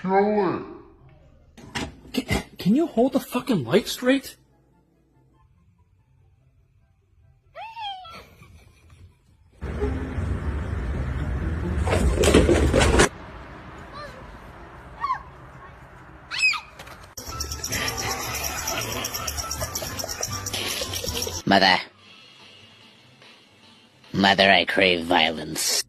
Kill it. Can you hold the fucking light straight? Mother. Mother, I crave violence.